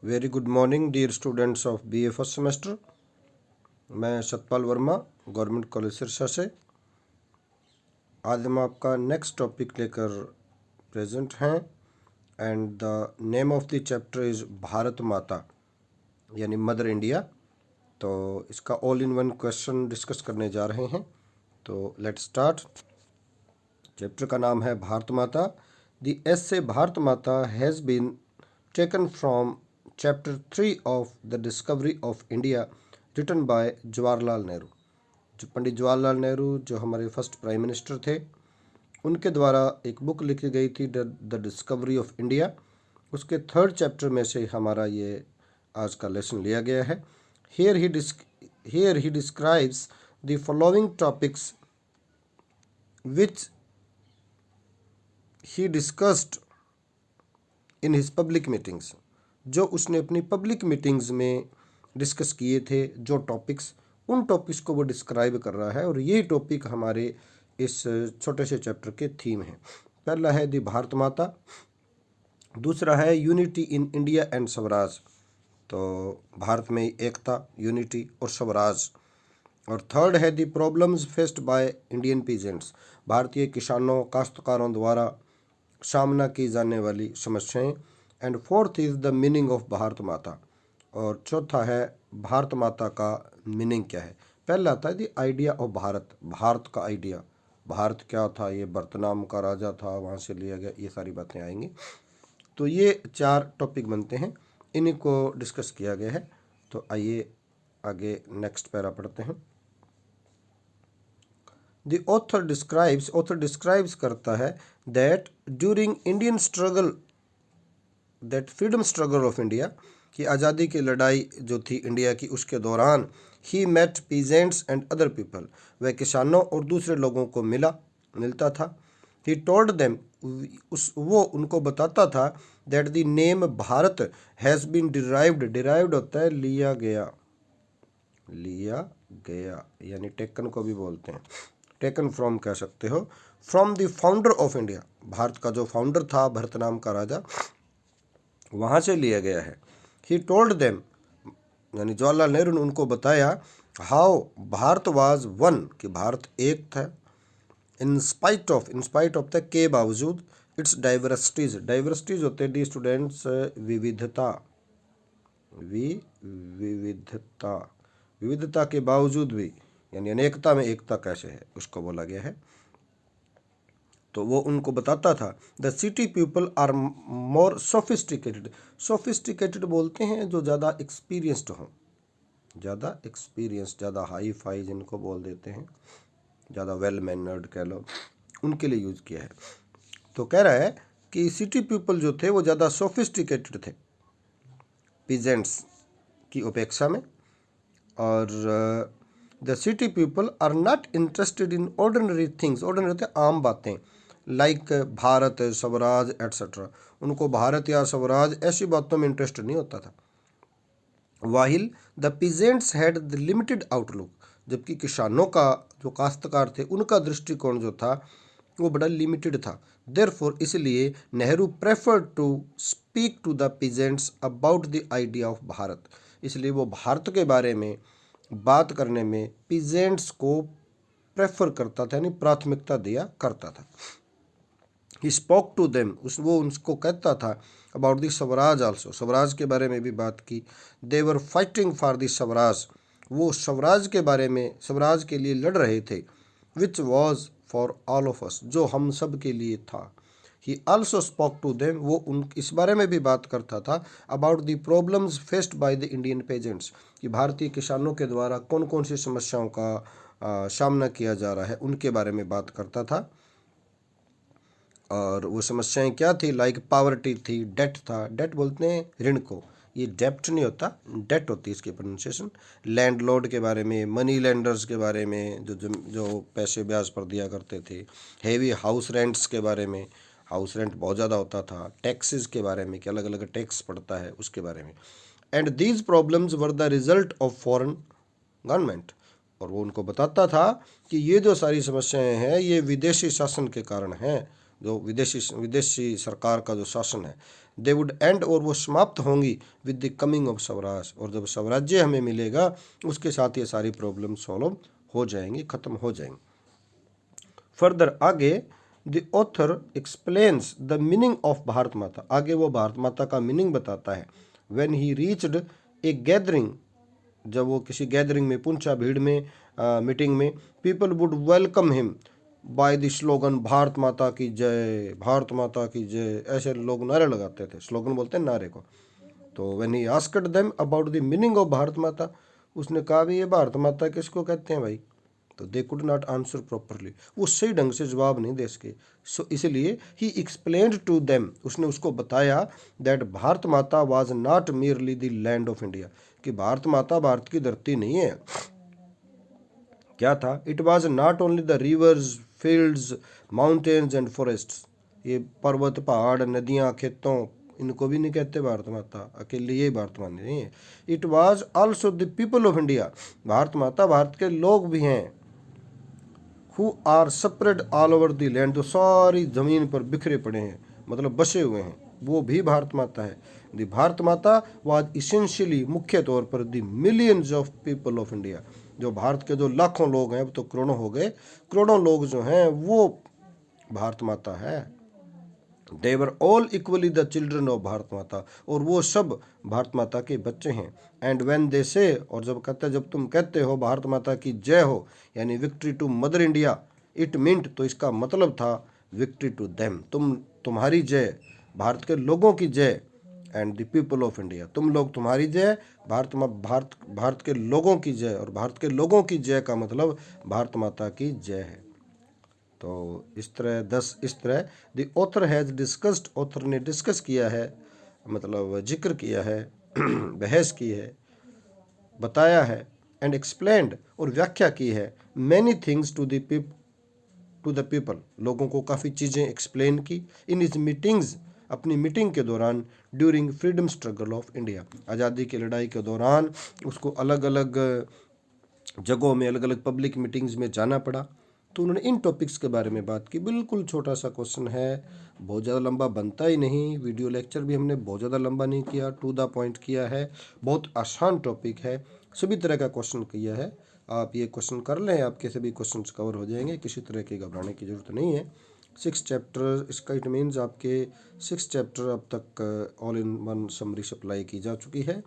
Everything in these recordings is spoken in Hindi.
Very good morning dear students of BA first semester. मैं सतपाल वर्मा गवर्नमेंट कॉलेज सिरसा से। आज हम आपका नेक्स्ट टॉपिक लेकर प्रेजेंट हैं and the name of the chapter is Bharat Mata यानी मदर इंडिया। तो इसका all in one question discuss करने जा रहे हैं। तो लेट्स स्टार्ट। चैप्टर का नाम है भारत माता। The essay Bharat Mata has been taken from chapter 3 of the discovery of India written by Jawaharlal Nehru. जो पंडित जवाहरलाल नेहरू जो हमारे फर्स्ट प्राइम मिनिस्टर थे, उनके द्वारा एक बुक लिखी गई थी द डिस्कवरी ऑफ इंडिया। उसके थर्ड चैप्टर में से हमारा ये आज का लेसन लिया गया है। Here he describes the following topics which he discussed in his public meetings. जो उसने अपनी पब्लिक मीटिंग्स में डिस्कस किए थे, जो टॉपिक्स, उन टॉपिक्स को वो डिस्क्राइब कर रहा है और यही टॉपिक हमारे इस छोटे से चैप्टर के थीम है। पहला है दी भारत माता, दूसरा है unity in India and Swaraj, तो भारत में एकता, यूनिटी और स्वराज। और थर्ड है दी problems faced by Indian peasants, भारतीय किसानों काश्तकारों द्वारा सामना की जाने वाली समस्याएं। And fourth is the meaning of Bharat Mata, और चौथा है भारत माता का मीनिंग क्या है। पहला आता है the idea of Bharat, Bharat का आइडिया, भारत क्या था, ये भरतनाम का राजा था, वहाँ से लिया गया, ये सारी बातें आएंगी। तो ये चार टॉपिक बनते हैं, इन्हीं को डिस्कस किया गया है। तो आइए आगे नेक्स्ट पैरा पढ़ते हैं। The author describes करता है that during Indian struggle, that freedom struggle of India, कि आज़ादी की लड़ाई जो थी इंडिया की, उसके दौरान he met peasants and other people, वह किसानों और दूसरे लोगों को मिलता था। he told them, वो उनको बताता था that the name Bharat has been derived होता है लिया गया यानी टेकन को भी बोलते हैं, टेकन फ्रॉम कह सकते हो, from the founder of India, Bharat का जो फाउंडर था भरत नाम का राजा, वहाँ से लिया गया है। ही टोल्ड देम यानी जवाहरलाल नेहरू ने उनको बताया, हाउ भारत वाज वन, कि भारत एक था, इन स्पाइट ऑफ द के बावजूद, इट्स डाइवर्सिटीज होते डी स्टूडेंट्स विविधता के बावजूद भी, यानी अनेकता में एकता कैसे है, उसको बोला गया है। तो वो उनको बताता था the city people are more sophisticated बोलते हैं जो ज़्यादा एक्सपीरियंस्ड हों, ज़्यादा हाई फाई जिनको बोल देते हैं, ज़्यादा वेल मैनर्ड कह लो, उनके लिए यूज़ किया है। तो कह रहा है कि सिटी पीपल जो थे वो ज़्यादा सोफिस्टिकेटेड थे पीजेंट्स की अपेक्षा में, और the city people are not interested in ordinary things, ordinary होते आम बातें, लाइक भारत, स्वराज एट्सेट्रा, उनको भारत या स्वराज ऐसी बातों में इंटरेस्ट नहीं होता था। While the peasants had the limited outlook, जबकि किसानों का जो काश्तकार थे उनका दृष्टिकोण जो था वो बड़ा लिमिटेड था। देयरफॉर इसलिए Nehru preferred to speak to the peasants about the idea of Bharat, इसलिए वो भारत के बारे में बात करने में पीजेंट्स को प्रेफर करता था, यानी प्राथमिकता दिया करता था। ही स्पोक टू देम, वो उनको कहता था about the swaraj also, swaraj के बारे में भी बात की। They were fighting for the swaraj, वो स्वराज के बारे में, स्वराज के लिए लड़ रहे थे। Which was for all of us, जो हम सब के लिए था। He also spoke to them, वो उन इस बारे में भी बात करता था about the problems faced by the Indian peasants, कि भारतीय किसानों के द्वारा कौन कौन सी समस्याओं का सामना किया जा रहा है, उनके बारे में बात करता था। और वो समस्याएं क्या थी, लाइक पावर्टी थी, डेट था, डेट बोलते हैं ऋण को, ये डेप्ट नहीं होता, डेट होती है इसकी प्रोनाउंसिएशन। लैंडलॉर्ड के बारे में, मनी लैंडर्स के बारे में, जो पैसे ब्याज पर दिया करते थे, हेवी हाउस रेंट्स के बारे में, हाउस रेंट बहुत ज़्यादा होता था, टैक्सेस के बारे में कि अलग अलग टैक्स पड़ता है उसके बारे में। And these problems were the result of foreign government, और वो उनको बताता था कि ये जो सारी समस्याएं हैं ये विदेशी शासन के कारण हैं, जो विदेशी सरकार का जो शासन है, दे वुड एंड, और वो समाप्त होंगी with the coming of Swaraj, और जब स्वराज्य हमें मिलेगा उसके साथ ये सारी प्रॉब्लम सॉल्व हो जाएंगी, खत्म हो जाएंगी। फर्दर आगे the author explains the meaning of Bharat माता, आगे वो भारत माता का मीनिंग बताता है। When he reached A gathering, जब वो किसी गैदरिंग में पहुंचा, भीड़ में, मीटिंग में, people would welcome him by the slogan Bharat माता की जय, भारत माता की जय, ऐसे लोग नारे लगाते थे। स्लोगन बोलते हैं नारे को। तो when he asked them about the meaning of Bharat माता, उसने कहा भी ये भारत माता किसको कहते हैं भाई, तो they could not answer properly, वो सही ढंग से जवाब नहीं दे सके। सो इसलिए ही एक्सप्लेन्ड टू देम, उसने उसको बताया दैट भारत माता was not merely the land of India, कि भारत माता भारत की धरती नहीं है। क्या था? It was not only the reverse, fields, mountains and forests, ये पर्वत, पहाड़, नदियाँ, खेतों, इनको भी नहीं कहते भारत माता, अकेले ये भारत माता नहीं है। It was also the people of India, Bharat Mata Bharat के लोग भी हैं। Who are spread all over the land, जो सारी जमीन पर बिखरे पड़े हैं, मतलब बसे हुए हैं, वो भी भारत माता है। द भारत माता वाज इसेंशियली, मुख्य तौर पर, the millions of people of India, जो भारत के जो लाखों लोग हैं, अब तो करोड़ों हो गए, करोड़ों लोग जो हैं वो भारत माता है। They were all equally the children of Bharat Mata, और वो सब भारत माता के बच्चे हैं। एंड व्हेन दे से, और जब तुम कहते हो भारत माता की जय हो, यानी victory to mother India, it meant, तो इसका मतलब था विक्ट्री टू देम, तुम्हारी जय, भारत के लोगों की जय, and the people of India, तुम लोग, तुम्हारी जय, भारत के लोगों की जय, और भारत के लोगों की जय का मतलब भारत माता की जय है। तो इस तरह the author has discussed, author ने डिस्कस किया है, मतलब जिक्र किया है, बहस की है, बताया है, एंड एक्सप्लेन्ड, और व्याख्या की है, many things to the people, लोगों को काफ़ी चीज़ें एक्सप्लेन की, इन हिज मीटिंग्स, अपनी मीटिंग के दौरान, during freedom struggle of India, आज़ादी की लड़ाई के दौरान उसको अलग अलग जगहों में, अलग अलग पब्लिक मीटिंग्स में जाना पड़ा। तो उन्होंने इन टॉपिक्स के बारे में बात की। बिल्कुल छोटा सा क्वेश्चन है, बहुत ज़्यादा लंबा बनता ही नहीं, वीडियो लेक्चर भी हमने बहुत ज़्यादा लंबा नहीं किया, टू द पॉइंट किया है, बहुत आसान टॉपिक है, सभी तरह का क्वेश्चन किया है। आप ये क्वेश्चन कर लें, आपके सभी क्वेश्चन कवर हो जाएंगे, किसी तरह की घबराने की ज़रूरत नहीं है। 6 चैप्टर, इसका इट मीन्स आपके 6 चैप्टर अब तक all in one summary supply की जा चुकी है।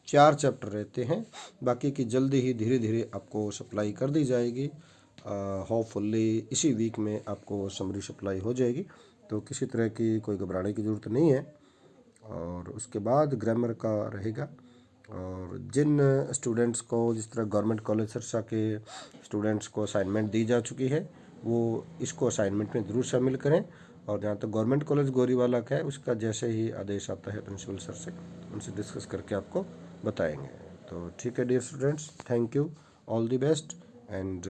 4 चैप्टर रहते हैं, बाकी की जल्दी ही धीरे धीरे आपको सप्लाई कर दी जाएगी। होपफुली इसी वीक में आपको समरी सप्लाई हो जाएगी, तो किसी तरह की कोई घबराने की ज़रूरत नहीं है। और उसके बाद ग्रामर का रहेगा, और जिन स्टूडेंट्स को, जिस तरह गवर्नमेंट कॉलेज सिरसा के स्टूडेंट्स को असाइनमेंट दी जा चुकी है, वो इसको असाइनमेंट में ज़रूर शामिल करें। और जहाँ तक गवर्नमेंट कॉलेज गोरीवाला का है, उसका जैसे ही आदेश आता है प्रिंसिपल सर से, उनसे डिस्कस करके आपको बताएंगे। तो ठीक है dear students, thank you, all the best, and